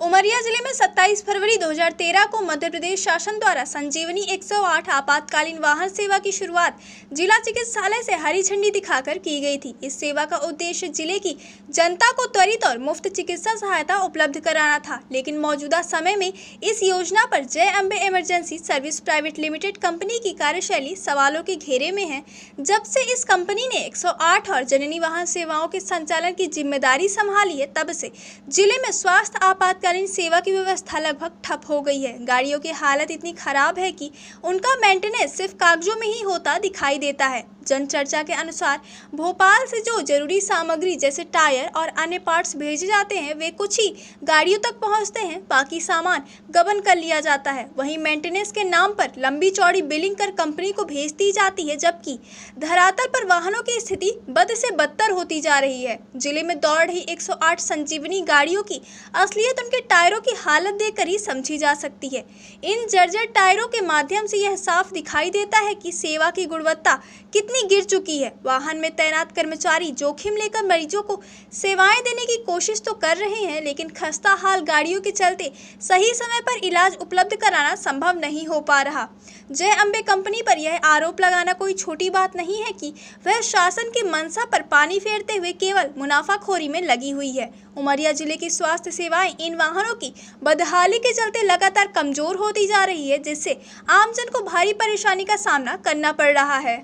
उमरिया जिले में 27 फरवरी 2013 को मध्य प्रदेश शासन द्वारा संजीवनी 108 आपातकालीन वाहन सेवा की शुरुआत जिला चिकित्सालय से हरी झंडी दिखाकर की गई थी। इस सेवा का उद्देश्य जिले की जनता को त्वरित और मुफ्त चिकित्सा सहायता उपलब्ध कराना था, लेकिन मौजूदा समय में इस योजना पर जय Ambe emergency service private limited company की कार्यशैली सवालों के घेरे में है। जब से इस कंपनी ने 108 और जननी वाहन सेवाओं के संचालन की जिम्मेदारी संभाली है, तब से जिले में स्वास्थ्य आपातकालीन सेवा की व्यवस्था लगभग ठप हो गई है। गाड़ियों की हालत इतनी खराब है कि उनका मेंटेनेंस सिर्फ कागजों में ही होता दिखाई देता है। जनचर्चा के अनुसार भोपाल से जो जरूरी सामग्री जैसे टायर और अन्य पार्ट्स भेजे जाते हैं, वे कुछ ही गाड़ियों तक पहुंचते हैं, बाकी सामान गबन कर लिया जाता है। वहीं मेंटेनेंस के नाम पर लंबी चौड़ी बिलिंग कर कंपनी को भेज दी जाती है, जबकि धरातल पर वाहनों की स्थिति बद से बदतर होती जा रही है। जिले में दौड़ रही 108 संजीवनी गाड़ियों की असलियत उनके टायरों की हालत देखकर ही समझी जा सकती है। इन जर्जर टायरों के माध्यम से यह साफ दिखाई देता है कि सेवा की गुणवत्ता कितनी गिर चुकी है। वाहन में तैनात कर्मचारी जोखिम लेकर मरीजों को सेवाएं देने की कोशिश तो कर रहे हैं, लेकिन खस्ता हाल गाड़ियों के चलते सही समय पर इलाज उपलब्ध कराना संभव नहीं हो पा रहा। जय अम्बे कंपनी पर यह आरोप लगाना कोई छोटी बात नहीं है कि वह शासन की मंशा पर पानी फेरते हुए केवल मुनाफाखोरी में लगी हुई है। उमरिया जिले की स्वास्थ्य सेवाएं इन वाहनों की बदहाली के चलते लगातार कमजोर होती जा रही है, जिससे आमजन को भारी परेशानी का सामना करना पड़ रहा है।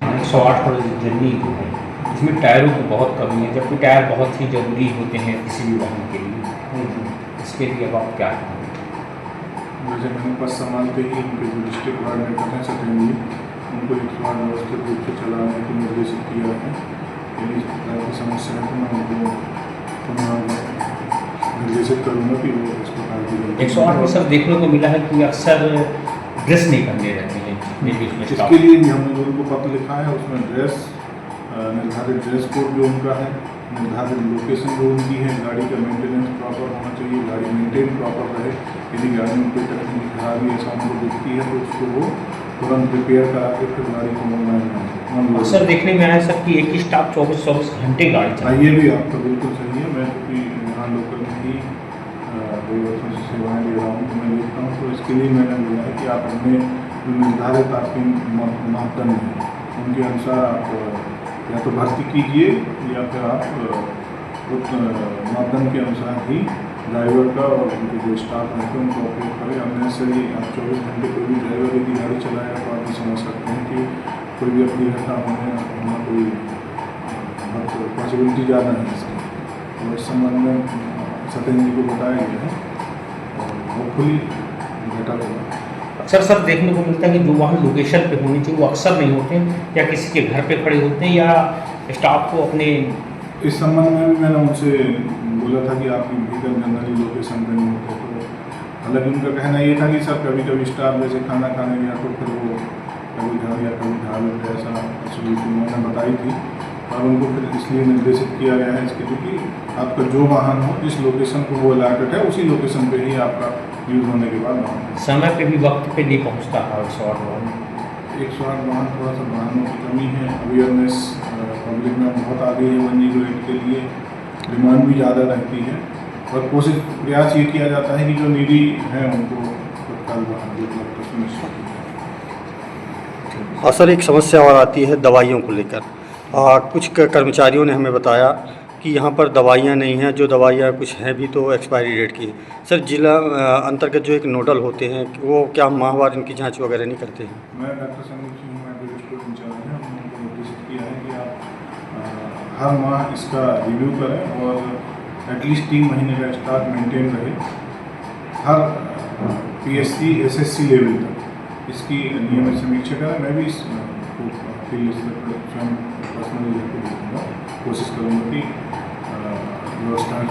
108 पर जर्नी है, इसमें टायरों की बहुत कमी है, जबकि टायर बहुत ही ज़रूरी होते हैं किसी भी वाहन के लिए। इसके लिए अब आप क्या करेंगे? वैसे मैंने पास संभालते ही उनके जो डिस्ट्रिक्ट कोऑर्डिनेटर हैं सटेंडली, उनको एक समान व्यवस्थित रूप से चलाने की निर्देशित किया है। यदि इस प्रकार की समस्या है तो मैं उनको निर्देशित करूँगा कि वो इस प्रकार की 108 में सर देखने को मिला है कि अक्सर ड्रेस नहीं करने रहते हैं। इसके लिए भी हमने जो उनको पत्र लिखा है उसमें ड्रेस निर्धारित ड्रेस कोड जो उनका है, निर्धारित लोकेशन जो उनकी है, गाड़ी का मेंटेनेंस प्रॉपर होना चाहिए, गाड़ी मेंटेन प्रॉपर रहे। यदि गाड़ी में कोई तकनीकी खराबी ऐसा उनको दिखती है तो उसको वो तुरंत रिपेयर करा के फिर गाड़ी को ऑनलाइन सर देखने में आया सर कि एक ही स्टाफ 24 घंटे गाड़ी चलाता है। ये भी आपका बिल्कुल सही है। मैं क्योंकि यहाँ लोकल में ही 2 वर्षों से सेवाएँ ले रहा हूँ, मैं देखता हूँ, तो इसके लिए मैंने बोला है कि आप अपने निर्धारित आपके मापदंड हैं उनके अनुसार आप या तो भर्ती कीजिए या फिर आप उस मापदंड के अनुसार ही ड्राइवर का और उनके जो स्टाफ हैं तो उनको ऑपरेट करें। अननेसेसरी आप 24 घंटे कोई भी ड्राइवर यदि गाड़ी चलाएगा तो आप समझ सकते हैं कि कोई भी अपनी घटना होना कोई बहुत पॉसिबिलिटी ज़्यादा है इसकी। और इस संबंध में सतेंद्र जी को बताया गया है और होपफुली बेटर होगा। अक्सर सर देखने को मिलता है कि जो वाहन लोकेशन पे होने चाहिए वो अक्सर नहीं होते हैं, या किसी के घर पे खड़े होते हैं, या स्टाफ को अपने इस संबंध में भी मैंने उनसे बोला था कि आपकी व्हीकल जनरली लोकेशन पे नहीं होते। तो हालांकि उनका कहना ये था कि सर कभी कभी स्टाफ जैसे खाना खाने गया तो फिर वो कभी घर या कभी ढाबे पे ऐसा सोल्यूशन मैंने बताई थी और उनको फिर इसलिए निर्देशित किया गया है इसके लिए कि आपका जो वाहन हो जिस लोकेशन को वो अलॉटेड है उसी लोकेशन पे ही आपका यूज़ होने के बाद वाहन समय पे भी वक्त पे नहीं पहुंचता था 108 वाहन। 108 वाहन थोड़ा सा वाहनों की कमी है। अवेयरनेस पब्लिक में बहुत आ गई है 108 के लिए, डिमांड भी ज़्यादा रहती है और कोशिश प्रयास ये किया जाता है कि जो नीडी हैं उनको तत्काल वाहन उपलब्ध सुनिश्चित किया। सर एक समस्या और आती है दवाइयों को लेकर। कुछ कर्मचारियों ने हमें बताया कि यहाँ पर दवाइयाँ नहीं हैं, जो दवाइयाँ कुछ हैं भी तो एक्सपायरी डेट की। सर जिला अंतर्गत जो एक नोडल होते हैं वो क्या माहवार इनकी जांच वगैरह नहीं करते हैं? मैं डॉक्टर संदीप सिंह, मैं जो डिस्ट्रिक्ट इंचार्ज हैं, हमने उनको निर्देशित किया है कि आप हर माह इसका रिव्यू करें और एटलीस्ट 3 महीने का स्टॉक मेंटेन रहे हर PSC SSC लेवल तक इसकी नियमित समीक्षा करें। मैं भी इस फील्ड स्वयं पर्सनली कोशिश करूँगा कि व्यवस्थाएँ